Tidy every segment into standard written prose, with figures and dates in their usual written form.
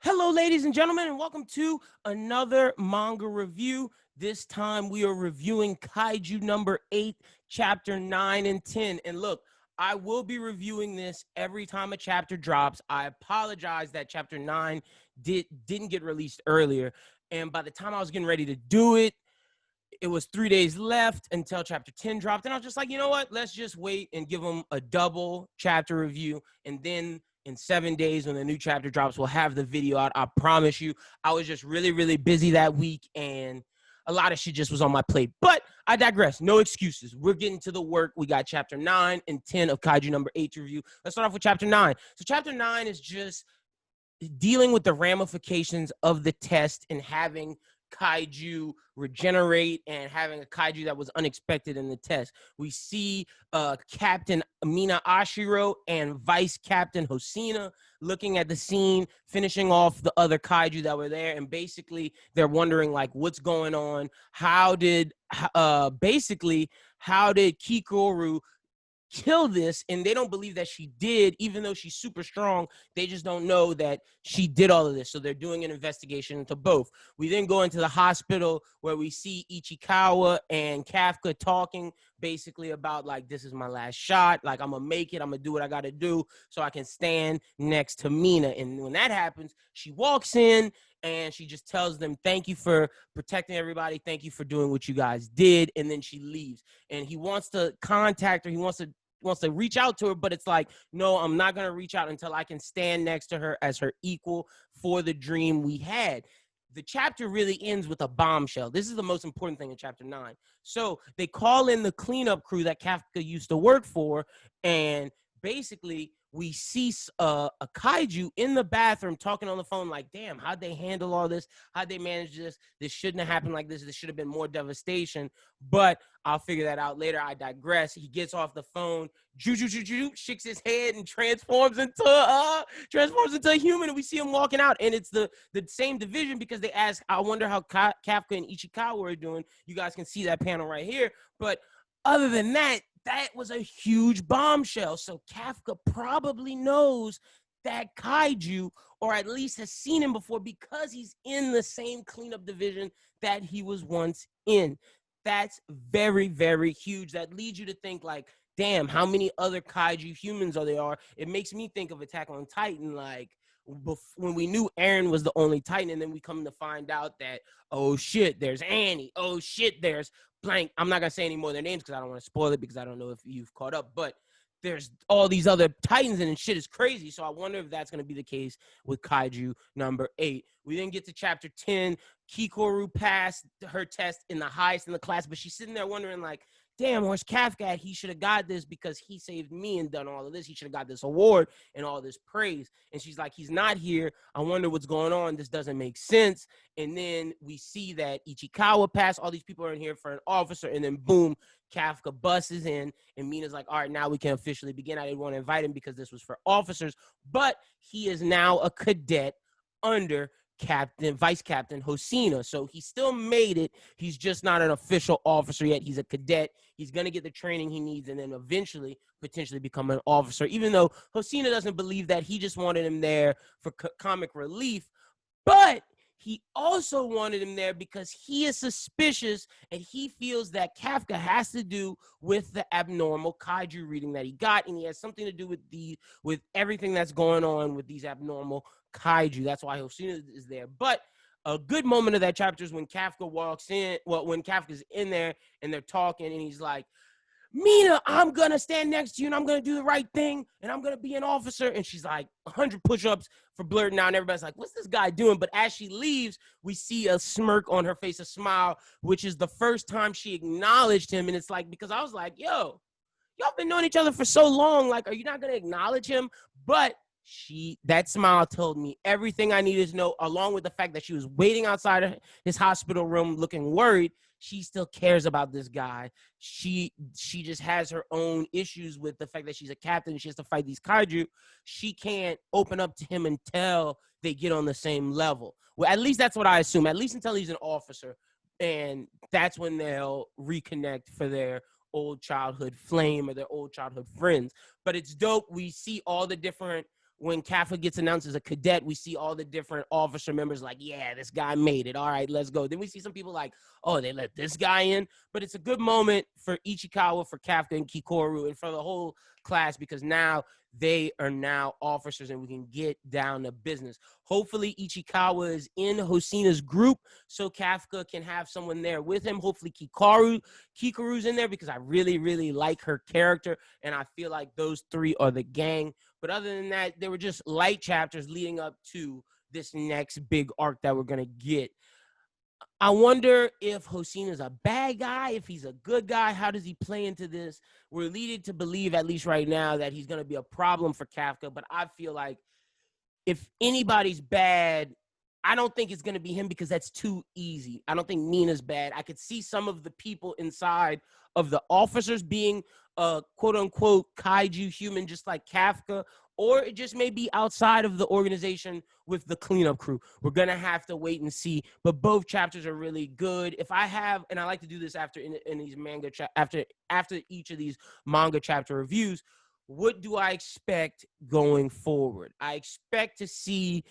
Hello, ladies and gentlemen, and welcome to another manga review. This time we are reviewing Kaiju number 8, chapter 9 and 10. And look, I will be reviewing this every time a chapter drops. I apologize that chapter 9 didn't get released earlier. And by the time I was getting ready to do it, it was 3 days left until chapter 10 dropped. And I was just like, you know what? Let's just wait and give them a double chapter review. And then in 7 days, when the new chapter drops, we'll have the video out. I promise you. I was just really, really busy that week. And a lot of shit just was on my plate. But I digress. No excuses. We're getting to the work. We got chapter 9 and 10 of Kaiju number 8 to review. Let's start off with chapter 9. So chapter 9 is just dealing with the ramifications of the test and having kaiju regenerate and having a kaiju that was unexpected in the test. We see Captain Amina Ashiro and Vice Captain Hosina looking at the scene, finishing off the other kaiju that were there, and basically they're wondering like what's going on. How did Kikoru kill this? And they don't believe that she did, even though she's super strong. They just don't know that she did all of this, so they're doing an investigation into both. We then go into the hospital where we see Ichikawa and Kafka talking basically about like, this is my last shot, like I'm gonna make it, I'm gonna do what I gotta do so I can stand next to Mina. And when that happens, she walks in and she just tells them, thank you for protecting everybody, thank you for doing what you guys did. And then she leaves, and he wants to contact her, he wants to reach out to her, but it's like, no, I'm not going to reach out until I can stand next to her as her equal for the dream we had. The chapter really ends with a bombshell. This is the most important thing in chapter 9. So they call in the cleanup crew that Kafka used to work for, and basically we see a kaiju in the bathroom talking on the phone like, damn, how'd they handle all this? How'd they manage this? This shouldn't have happened like this. This should have been more devastation. But I'll figure that out later. I digress. He gets off the phone, shakes his head, and transforms into a human. And we see him walking out. And it's the same division, because they ask, I wonder how Kafka and Ichikawa are doing. You guys can see that panel right here. But other than that, that was a huge bombshell. So Kafka probably knows that kaiju, or at least has seen him before, because he's in the same cleanup division that he was once in. That's very, very huge. That leads you to think like, damn, how many other kaiju humans are there? It makes me think of Attack on Titan, like when we knew Eren was the only Titan, and then we come to find out that, oh shit, there's Annie. Oh shit, there's blank. I'm not gonna say any more of their names because I don't want to spoil it, because I don't know if you've caught up, but there's all these other Titans, and shit is crazy. So I wonder if that's going to be the case with Kaiju number 8. We then get to chapter 10. Kikoru passed her test in the highest in the class, but she's sitting there wondering like, damn, where's Kafka at? He should have got this because he saved me and done all of this. He should have got this award and all this praise. And she's like, he's not here. I wonder what's going on. This doesn't make sense. And then we see that Ichikawa passed. All these people are in here for an officer. And then boom, Kafka busts in, and Mina's like, all right, now we can officially begin. I didn't want to invite him because this was for officers, but he is now a cadet under Vice Captain Hosina. So he still made it. He's just not an official officer yet. He's a cadet. He's going to get the training he needs and then eventually potentially become an officer, even though Hosina doesn't believe that. He just wanted him there for comic relief. But he also wanted him there because he is suspicious, and he feels that Kafka has to do with the abnormal kaiju reading that he got, and he has something to do with everything that's going on with these abnormal kaiju. That's why Hosina is there. But a good moment of that chapter is when Kafka walks in. Well, when Kafka's in there and they're talking, and he's like, Mina, I'm going to stand next to you, and I'm going to do the right thing, and I'm going to be an officer. And she's like, 100 push-ups for blurting out, and everybody's like, what's this guy doing? But as she leaves, we see a smirk on her face, a smile, which is the first time she acknowledged him. And it's like, because I was like, yo, y'all been knowing each other for so long. Like, are you not going to acknowledge him? But that smile told me everything I needed to know, along with the fact that she was waiting outside of his hospital room looking worried. She still cares about this guy. She just has her own issues with the fact that she's a captain and she has to fight these kaiju. She can't open up to him until they get on the same level. Well, at least that's what I assume, at least until he's an officer. And that's when they'll reconnect for their old childhood flame or their old childhood friends. But it's dope. We see all the different when Kafka gets announced as a cadet, we see all the different officer members like, yeah, this guy made it. All right, let's go. Then we see some people like, oh, they let this guy in. But it's a good moment for Ichikawa, for Kafka, and Kikoru, and for the whole class, because now they are now officers and we can get down to business. Hopefully Ichikawa is in Hosina's group so Kafka can have someone there with him. Hopefully Kikoru's in there because I really, really like her character, and I feel like those three are the gang. But other than that, they were just light chapters leading up to this next big arc that we're going to get. I wonder if Hosina's a bad guy, if he's a good guy. How does he play into this? We're leading to believe, at least right now, that he's going to be a problem for Kafka. But I feel like if anybody's bad, I don't think it's going to be him because that's too easy. I don't think Mina's bad. I could see some of the people inside of the officers being a quote-unquote kaiju human, just like Kafka, or it just may be outside of the organization with the cleanup crew. We're going to have to wait and see, but both chapters are really good. If I have, and I like to do this after in these manga, after each of these manga chapter reviews, what do I expect going forward? I expect to see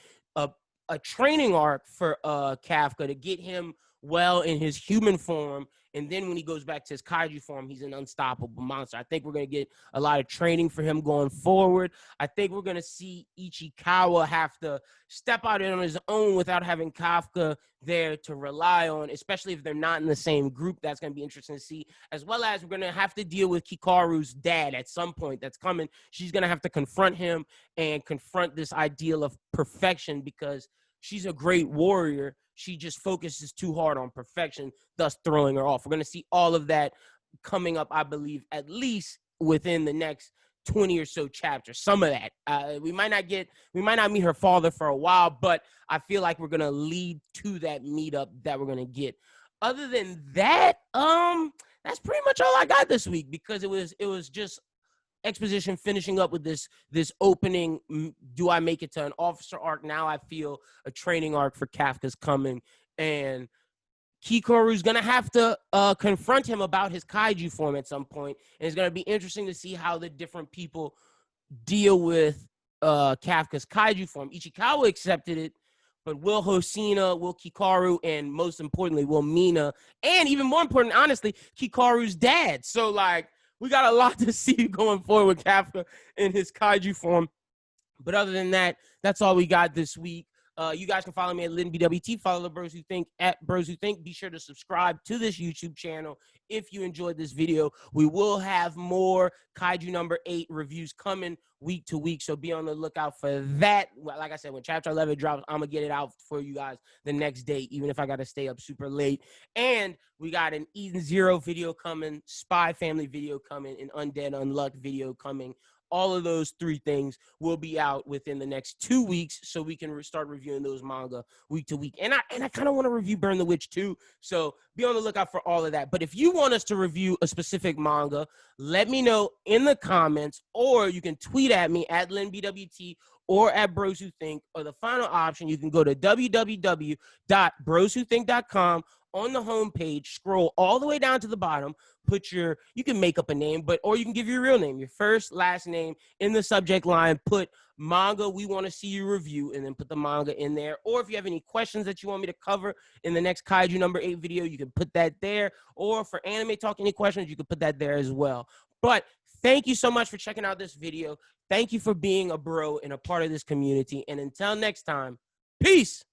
a training arc for Kafka to get him well in his human form, and then when he goes back to his kaiju form, he's an unstoppable monster. I think we're going to get a lot of training for him going forward. I think we're going to see Ichikawa have to step out on his own without having Kafka there to rely on, especially if they're not in the same group. That's going to be interesting to see, as well as we're going to have to deal with Kikaru's dad at some point that's coming. She's going to have to confront him and confront this ideal of perfection because she's a great warrior. She just focuses too hard on perfection, thus throwing her off. We're going to see all of that coming up, I believe, at least within the next 20 or so chapters. Some of that. We might not meet her father for a while, but I feel like we're going to lead to that meetup that we're going to get. Other than that, that's pretty much all I got this week because it was just exposition finishing up with this opening. Do I make it to an officer arc? Now I feel a training arc for Kafka's coming, and Kikoru's gonna have to confront him about his kaiju form at some point, and it's gonna be interesting to see how the different people deal with Kafka's kaiju form. Ichikawa accepted it, but will Hosina, will Kikoru, and most importantly, will Mina, and even more important, honestly, Kikoru's dad. So like, we got a lot to see going forward with Kafka in his kaiju form. But other than that, that's all we got this week. You guys can follow me at LinBWT. Follow the Bros Who Think at Bros Who Think. Be sure to subscribe to this YouTube channel if you enjoyed this video. We will have more Kaiju number 8 reviews coming week to week, so be on the lookout for that. Like I said, when Chapter 11 drops, I'm going to get it out for you guys the next day, even if I got to stay up super late. And we got an Eden Zero video coming, Spy Family video coming, an Undead Unluck video coming. All of those 3 things will be out within the next 2 weeks, so we can start reviewing those manga week to week. And I kind of want to review Burn the Witch too, so be on the lookout for all of that. But if you want us to review a specific manga, let me know in the comments, or you can tweet at me at LinBWT or at Bros Who Think, or the final option, you can go to www.broswhothink.com. On the homepage, scroll all the way down to the bottom, you can make up a name, or you can give your real name, your first, last name, in the subject line, put manga we want to see you review, and then put the manga in there. Or if you have any questions that you want me to cover in the next Kaiju number 8 video, you can put that there. Or for Anime Talk, any questions, you can put that there as well. But thank you so much for checking out this video. Thank you for being a bro and a part of this community. And until next time, peace.